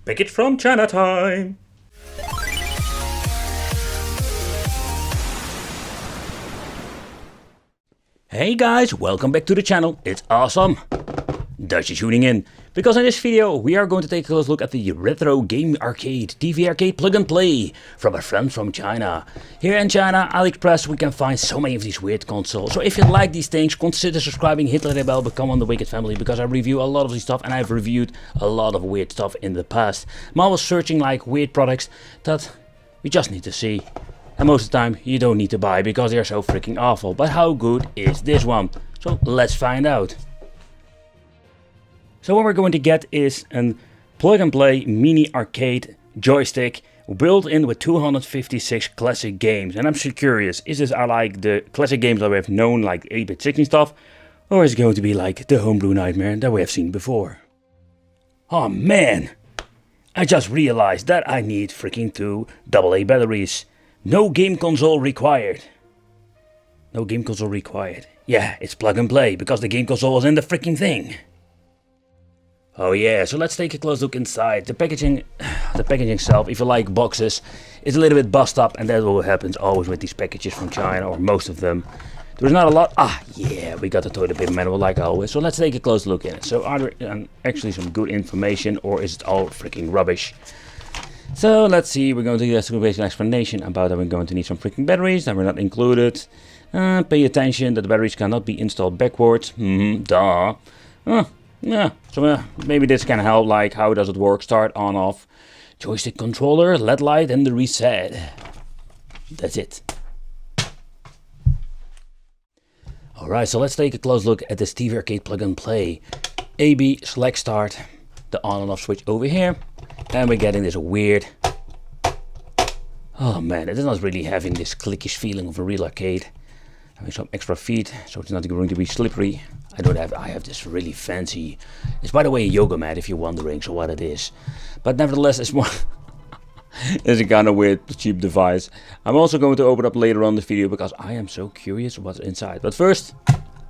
Package from China time! Hey guys, welcome back to the channel. It's awesome that you're tuning in, because in this video we are going to take a close look at the retro game arcade TV arcade plug and play from a friend from China. Here in China, AliExpress, we can find so many of these weird consoles. So if you like these things, consider subscribing, hit the bell, become on the Wicked family, because I review a lot of this stuff and I've reviewed a lot of weird stuff in the past. I'm always searching like weird products that we just need to see. And most of the time you don't need to buy because they are so freaking awful. But how good is this one? So let's find out. So what we're going to get is a plug and play mini arcade joystick built in with 256 classic games. And I'm so curious, is this like the classic games that we have known, like 8-bit 16 stuff? Or is it going to be like the homebrew nightmare that we have seen before? Oh man, I just realized that I need freaking 2 AA batteries. No game console required. No game console required. Yeah, it's plug and play because the game console is in the freaking thing. Oh yeah, so let's take a close look inside. The packaging itself, if you like boxes, is a little bit bust up, and that's what happens always with these packages from China, or most of them. There's not a lot. Ah, yeah, we got the toilet paper manual like always. So let's take a close look in it. So are there actually some good information, or is it all freaking rubbish? So let's see, we're going to get a basic explanation about that we're going to need some freaking batteries that were not included. Pay attention that the batteries cannot be installed backwards. Duh. Yeah, so maybe this can help, like how does it work, start, on, off. Joystick controller, LED light and the reset. That's it. Alright, so let's take a close look at this TV arcade plug and play. AB, select start, the on and off switch over here. And we're getting this weird... Oh man, it is not really having this clickish feeling of a real arcade. Having some extra feet, so it's not going to be slippery. I have this really fancy... It's by the way a yoga mat if you're wondering, so what it is. But nevertheless, it's more... It's a kind of weird, cheap device. I'm also going to open up later on the video because I am so curious what's inside. But first,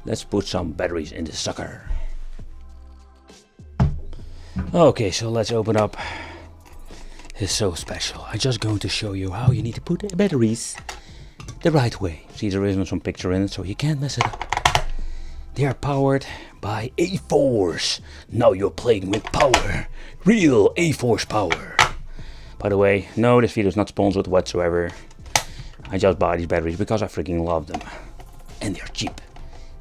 let's put some batteries in the sucker. Okay, so let's open up. It's so special. I'm just going to show you how you need to put the batteries the right way. See, there isn't some picture in it, so you can't mess it up. They are powered by A-Force. Now you're playing with power. Real A-Force power. By the way, no, this video is not sponsored whatsoever. I just buy these batteries because I freaking love them. And they're cheap.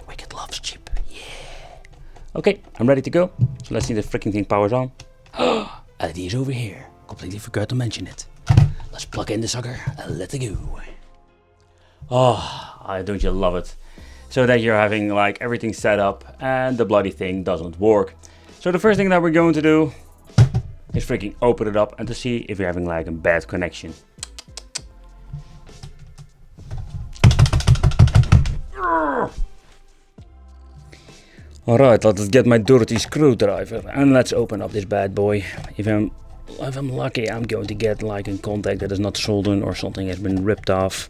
Wicked loves cheap. Yeah. Okay, I'm ready to go. So let's see if the freaking thing powers on. LED is over here. Completely forgot to mention it. Let's plug in the sucker and let it go. Oh, don't you love it? So that you're having like everything set up and the bloody thing doesn't work. So the first thing that we're going to do is freaking open it up and to see if you're having like a bad connection. Alright, let's get my dirty screwdriver and let's open up this bad boy. If I'm lucky, I'm going to get like a contact that is not soldered or something has been ripped off.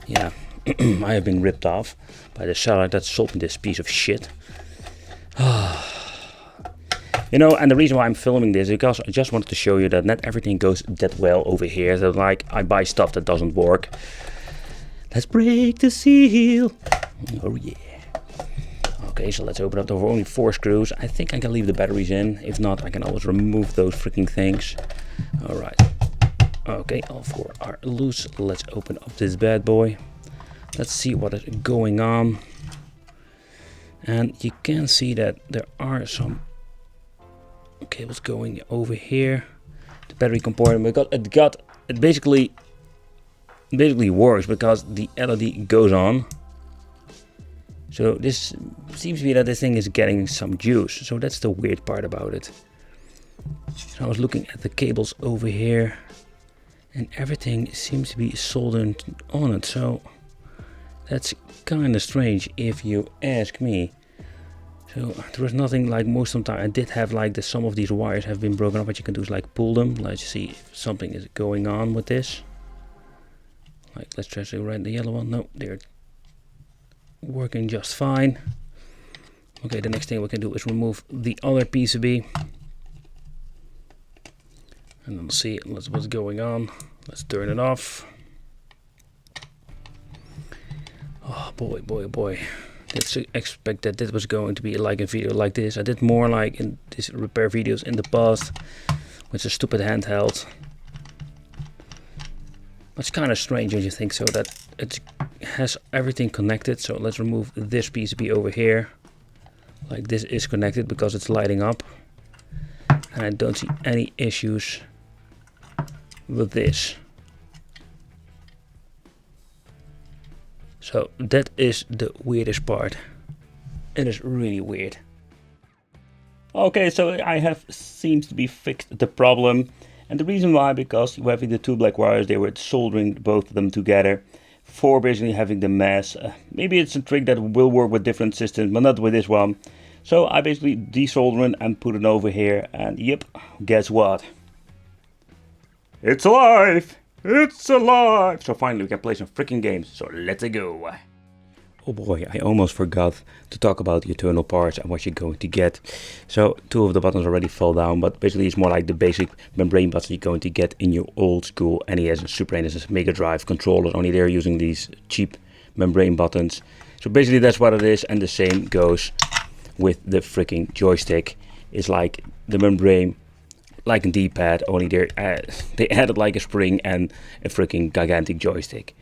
Yeah, I have been ripped off by the seller that sold me this piece of shit. You know, and the reason why I'm filming this is because I just wanted to show you that not everything goes that well over here. So like, I buy stuff that doesn't work. Let's break the seal. Oh yeah. Okay, so let's open up. There were only 4 screws. I think I can leave the batteries in. If not, I can always remove those freaking things. Alright. Okay, all 4 are loose. Let's open up this bad boy. Let's see what is going on. And you can see that there are some cables going over here. The battery compartment, because it basically works because the LED goes on. So this seems to be that this thing is getting some juice. So that's the weird part about it. So I was looking at the cables over here and everything seems to be soldered on it. So that's kind of strange if you ask me. So there was nothing like most of the time. I did have like some of these wires have been broken up. What you can do is like pull them. Let's see if something is going on with this. Like let's try to red the yellow one. No, they're working just fine. Okay, the next thing we can do is remove the other PCB. And then see what's going on. Let's turn it off. Oh boy, boy, boy. Didn't expect that this was going to be like a video like this. I did more like in these repair videos in the past with a stupid handheld. It's kind of strange when you think so, that it has everything connected. So let's remove this PCB over here. Like this is connected because it's lighting up. And I don't see any issues with this. So that is the weirdest part. It is really weird. Okay, so I have seems to be fixed the problem. And the reason why, because you having the two black wires, they were soldering both of them together for basically having the mass. Maybe it's a trick that will work with different systems, but not with this one. So I basically desolder it and put it over here, and yep, guess what? It's alive! It's alive! So finally we can play some freaking games, so let's go! Oh boy, I almost forgot to talk about the internal parts and what you're going to get. So two of the buttons already fall down, but basically it's more like the basic membrane buttons you're going to get in your old school NES and Super NES Mega Drive controllers, only they're using these cheap membrane buttons. So basically that's what it is, and the same goes with the freaking joystick. It's like the membrane, like a D-pad, only they added like a spring and a freaking gigantic joystick.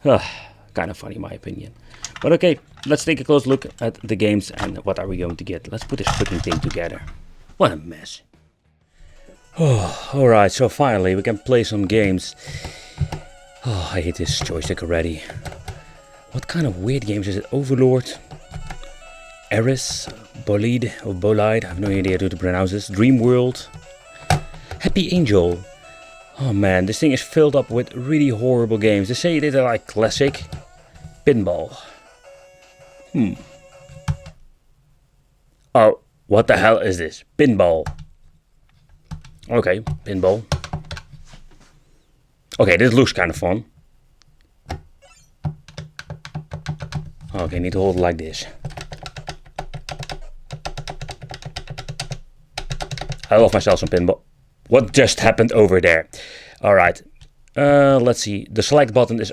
Kind of funny in my opinion. But okay, let's take a close look at the games and what are we going to get. Let's put this freaking thing together. What a mess. Oh, alright, so finally we can play some games. Oh, I hate this joystick already. What kind of weird games is it? Overlord? Eris? Bolide? Or Bolide? I have no idea how to pronounce this. Dream World? Happy Angel? Oh man, this thing is filled up with really horrible games. They say they're like classic. Pinball. Oh, what the hell is this? Pinball. Okay, pinball. Okay, this looks kind of fun. Okay, need to hold it like this. I love myself some pinball. What just happened over there? Alright. Let's see. The select button is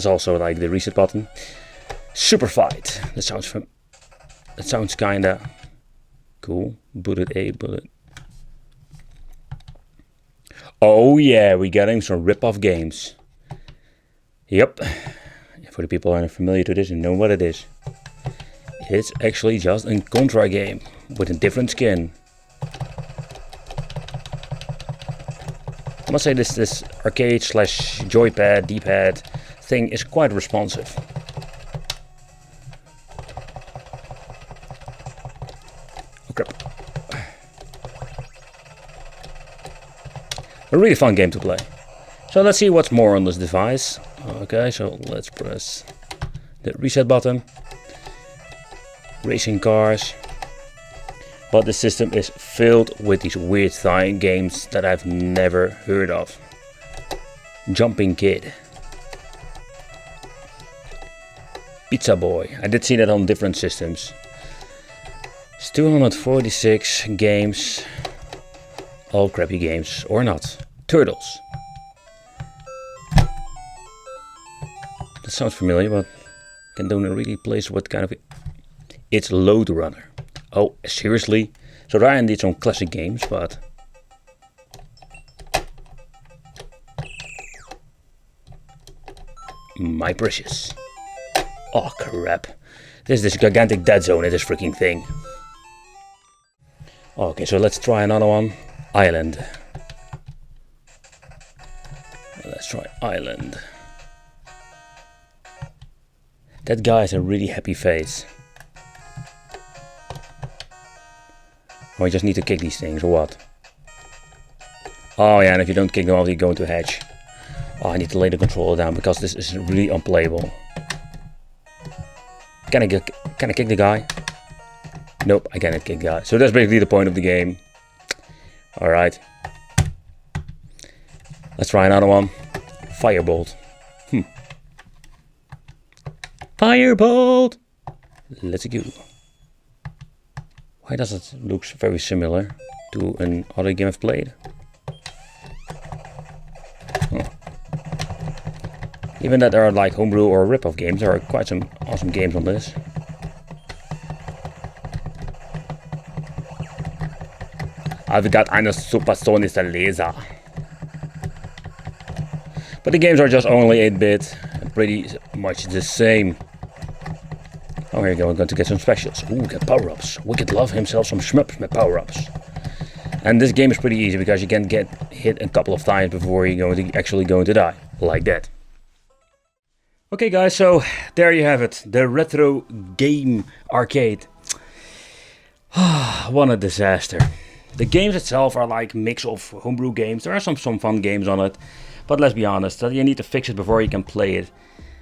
also like the reset button. Super Fight. That sounds kinda cool. Bullet A, bullet. Oh yeah, we're getting some rip-off games. Yep. For the people who are familiar to this and know what it is. It's actually just a Contra game with a different skin. I must say this arcade slash joypad, D-pad thing is quite responsive. Oh crap. A really fun game to play. So let's see what's more on this device. Okay, so let's press the reset button. Racing cars. But the system is filled with these weird flying games that I've never heard of. Jumping Kid. Pizza Boy. I did see that on different systems. It's 246 games. All crappy games, or not. Turtles. That sounds familiar, but I don't really place what kind of... It's Load Runner. Oh, seriously? So Ryan did some classic games, but... My precious. Oh crap. There's this gigantic dead zone in this freaking thing. Okay, so let's try another one. Island. Let's try Island. That guy has a really happy face. Or you just need to kick these things, or what? Oh yeah, and if you don't kick them off, you go into a hedge. Oh, I need to lay the controller down because this is really unplayable. Can I kick the guy? Nope, I cannot kick the guy. So that's basically the point of the game. Alright. Let's try another one. Firebolt. Firebolt! Let's go. Why does it look very similar to an other game I've played? Even that there are like homebrew or rip-off games, there are quite some awesome games on this. I've got eine supersonische Laser. But the games are just only 8-bit, pretty much the same. Oh, here you go, we're going to get some specials. Ooh, get power-ups. Wicked love himself some shmups with power-ups. And this game is pretty easy because you can get hit a couple of times before you're actually going to die. Like that. Okay guys, so there you have it. The retro game arcade. What a disaster. The games itself are like a mix of homebrew games. There are some fun games on it. But let's be honest, you need to fix it before you can play it.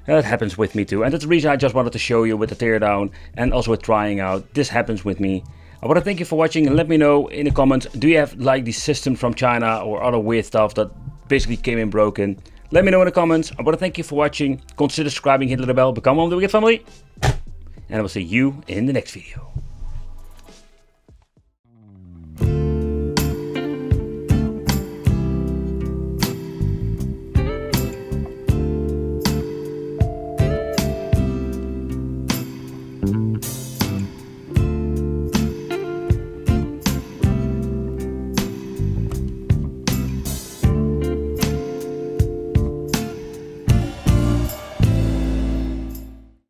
That happens with me too. And that's the reason I just wanted to show you with the teardown and also with trying out. This happens with me. I want to thank you for watching and let me know in the comments. Do you have like the system from China or other weird stuff that basically came in broken? Let me know in the comments. I want to thank you for watching. Consider subscribing, hit the bell, become one of the Wicked family. And I will see you in the next video.